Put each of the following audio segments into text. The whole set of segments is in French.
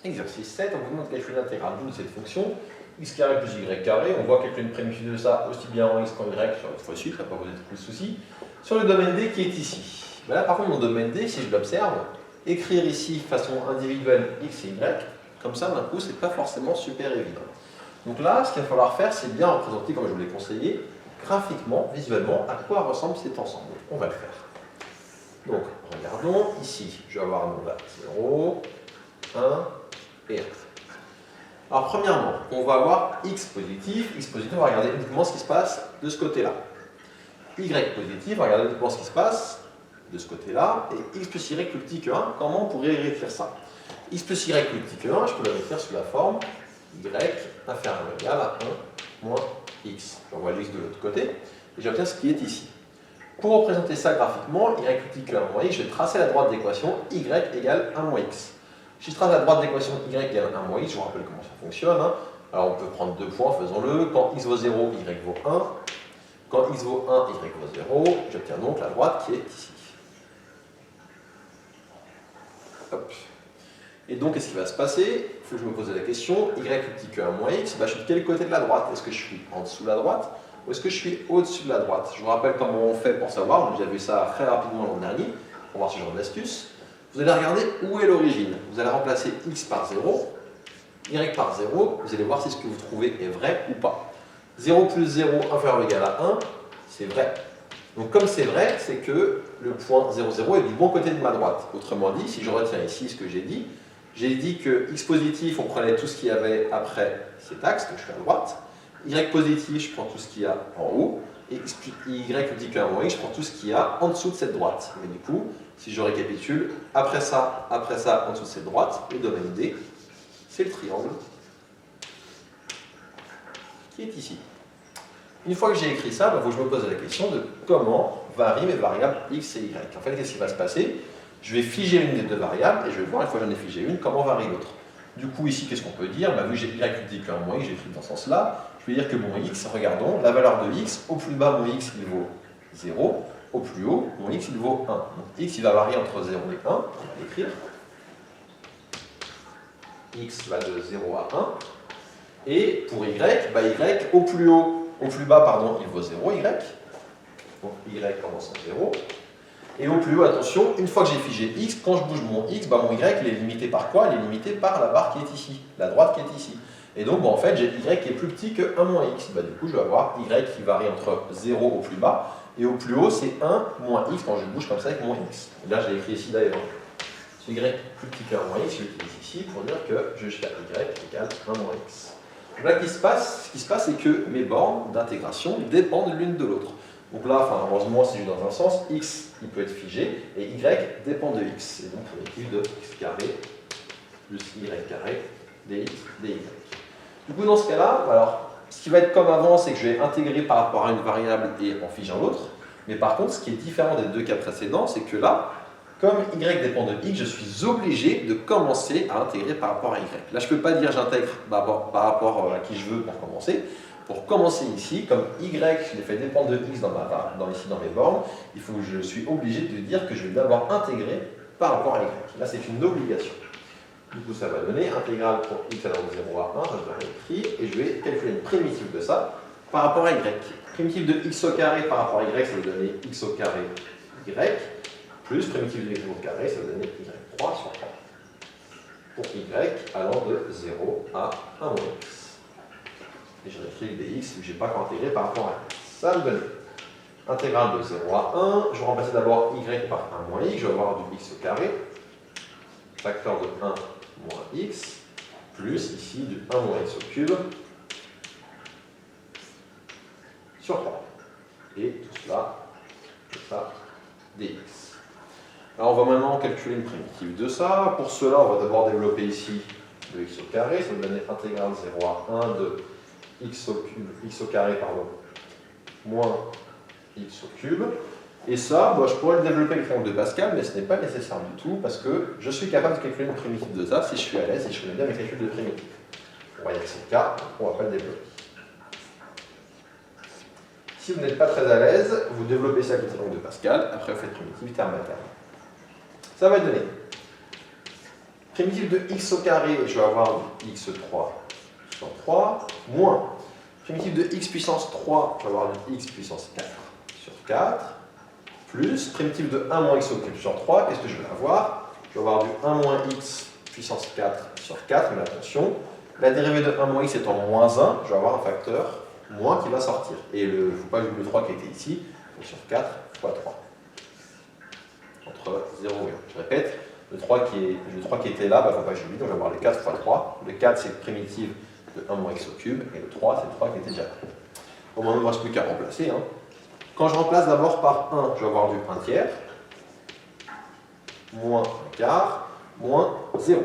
Exercice 7, on vous demande de calculer l'intégrale de cette fonction, x carré plus y carré. On voit calculer une primitive de ça aussi bien en x qu'en y sur notre fois-ci, ça ne va pas vous être plus de soucis. Sur le domaine D qui est ici. Ben là, par contre, mon domaine D, si je l'observe, écrire ici façon individuelle x et y, comme ça, d'un coup, c'est pas forcément super évident. Donc là, ce qu'il va falloir faire, c'est bien représenter, comme je vous l'ai conseillé, graphiquement, visuellement, à quoi ressemble cet ensemble. On va le faire. Donc, regardons, ici, je vais avoir un nombre 0, 1 et 1. Alors, premièrement, on va avoir x positif, on va regarder uniquement ce qui se passe de ce côté-là. Y positif, on va regarder uniquement ce qui se passe de ce côté-là, et x plus y plus petit que 1, comment on pourrait réécrire ça? X plus y plus petit que 1, je peux le réécrire sous la forme y inférieur ou égal à 1 moins x. J'envoie x de l'autre côté, et j'obtiens ce qui est ici. Pour représenter ça graphiquement, y plus petit que 1 moins x, je vais tracer la droite d'équation y égale 1 moins x. Si je trace la droite d'équation y égale 1 moins x, je vous rappelle comment ça fonctionne. Alors on peut prendre deux points, faisons-le. Quand x vaut 0, y vaut 1. Quand x vaut 1, y vaut 0. J'obtiens donc la droite qui est ici. Hop. Et donc, qu'est-ce qui va se passer? Il faut que je me pose la question, y plus petit que 1 moins x, je suis de quel côté de la droite? Est-ce que je suis en dessous de la droite ou est-ce que je suis au-dessus de la droite? Je vous rappelle comment on fait pour savoir, j'ai vu ça très rapidement l'an dernier, pour voir ce genre d'astuce. Vous allez regarder où est l'origine. Vous allez remplacer x par 0, y par 0, vous allez voir si ce que vous trouvez est vrai ou pas. 0 plus 0 inférieur ou égal à 1, c'est vrai. Donc comme c'est vrai, c'est que le point 0, 0 est du bon côté de ma droite. Autrement dit, si je retiens ici ce que j'ai dit que x positif, on prenait tout ce qu'il y avait après cet axe, donc je suis à droite. Y positif, je prends tout ce qu'il y a en haut. Et y plus petit que 1 moins x, je prends tout ce qu'il y a en dessous de cette droite. Mais du coup, si je récapitule, après ça, en dessous de cette droite, le domaine D, c'est le triangle qui est ici. Une fois que j'ai écrit ça, il faut que je me pose la question de comment varient mes variables x et y. En fait, qu'est-ce qui va se passer? Je vais figer l'une des deux variables et je vais voir, une fois que j'en ai figé une, comment varie l'autre. Du coup, ici, qu'est-ce qu'on peut dire? Vu que j'ai y plus petit que 1 moins x, j'ai écrit dans ce sens-là, je vais dire que mon x, regardons, la valeur de x, au plus bas, mon x, il vaut 0, au plus haut, mon x, il vaut 1. Donc x, il va varier entre 0 et 1, on va l'écrire. X va de 0 à 1. Et pour y, y, au plus bas, pardon, il vaut 0, y. Donc y commence en 0. Et au plus haut, attention, une fois que j'ai figé x, quand je bouge mon x, mon y, il est limité par quoi? Il est limité par la barre qui est ici, la droite qui est ici. Et donc, en fait, j'ai y qui est plus petit que 1 moins x. Du coup, je vais avoir y qui varie entre 0 au plus bas, et au plus haut, c'est 1 moins x quand je bouge comme ça avec mon x. Et là, je l'ai écrit ici d'ailleurs. C'est y plus petit que 1 moins x, je l'utilise ici pour dire que je suis à y égale 1 moins x. Donc là, ce qui se passe, c'est que mes bornes d'intégration dépendent l'une de l'autre. Donc là, heureusement, si je suis dans un sens, x il peut être figé, et y dépend de x. Et donc, on écrit de x carré plus y carré dx dy. Du coup, dans ce cas-là, alors, ce qui va être comme avant, c'est que je vais intégrer par rapport à une variable et en figeant l'autre. Mais par contre, ce qui est différent des deux cas précédents, c'est que là, comme y dépend de x, je suis obligé de commencer à intégrer par rapport à y. Là, je ne peux pas dire j'intègre par rapport à qui je veux pour commencer. Pour commencer ici, comme y, je l'ai fait dépendre de x ici dans mes bornes, il faut que je suis obligé de dire que je vais d'abord intégrer par rapport à y. Là, c'est une obligation. Du coup, ça va donner intégrale pour x allant de 0 à 1, ça je l'ai écrit, et je vais calculer une primitive de ça par rapport à y. Primitive de x au carré par rapport à y, ça va donner x au carré y, plus primitive de x au carré, ça va donner y3 sur 3. Pour y allant de 0 à 1 moins x. Et je réécris le dx, vu que je n'ai pas encore intégré par rapport à x. Ça va me donner intégrale de 0 à 1. Je vais remplacer d'abord y par 1 moins x, je vais avoir du x au carré, facteur de 1 moins x, plus ici du 1 moins x au cube sur 3. Et tout cela, dx. Alors on va maintenant calculer une primitive de ça. Pour cela, on va d'abord développer ici le x au carré. Ça va donner intégrale 0 à 1 de x au carré, moins x au cube. Et ça, je pourrais le développer avec l'angle de Pascal, mais ce n'est pas nécessaire du tout, parce que je suis capable de calculer une primitive de ça si je suis à l'aise et je connais bien mes calculs de primitive. On va dire que c'est le cas, on ne va pas le développer. Si vous n'êtes pas très à l'aise, vous développez ça avec l'angle de Pascal, après vous faites primitive terme à terme. Ça va donner Primitif de x au carré, je vais avoir du x3 sur 3, moins primitif de x puissance 3, je vais avoir du x puissance 4 sur 4, plus primitif de 1 moins x au cube sur 3, qu'est-ce que je vais avoir? Je vais avoir du 1 moins x puissance 4 sur 4, mais attention, la dérivée de 1 moins x étant moins 1, je vais avoir un facteur moins qui va sortir. Et il ne faut pas oublier le 3 qui était ici, donc sur 4 fois 3. Entre 0 et 1. Je répète, le 3 qui était là, il ne faut pas que j'oublie, donc je vais avoir le 4 fois 3. Le 4 c'est primitive de 1 moins x au cube, et le 3 c'est le 3 qui était déjà là. Au moment où il ne me reste plus qu'à remplacer. Quand je remplace d'abord par 1, je vais avoir du 1 tiers, moins 1 quart, moins 0.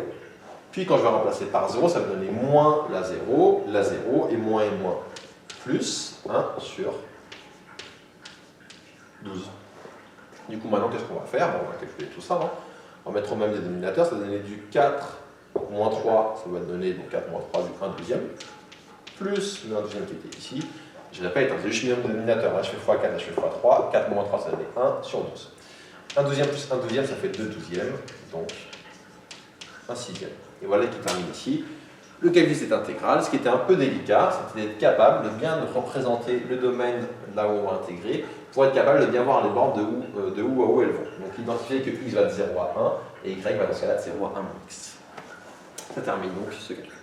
Puis quand je vais remplacer par 0, ça va me donner moins la 0 et moins, plus 1 sur 12. Du coup, maintenant, qu'est-ce qu'on va faire? On va calculer tout ça. On va mettre au même dénominateur, ça va donner du 4 moins 3, ça va donner donc 4 moins 3 du 1 deuxième, plus le 1 deuxième qui était ici. Je répète, c'est juste mis au dénominateur. Là, je fais x4, là, je fais x3. 4 moins 3, ça donne 1 sur 12. 1 deuxième plus 1 deuxième, ça fait 2 douzièmes, donc 1 sixième. Et voilà qui termine ici. Le calcul c'est intégral. Ce qui était un peu délicat, c'était d'être capable de bien représenter le domaine là où on va intégrer, pour être capable de bien voir les bornes de où à où elles vont. Donc identifier que x va de 0 à 1 et y va dans ce cas-là de 0 à 1 moins x. Ça termine donc ce calcul.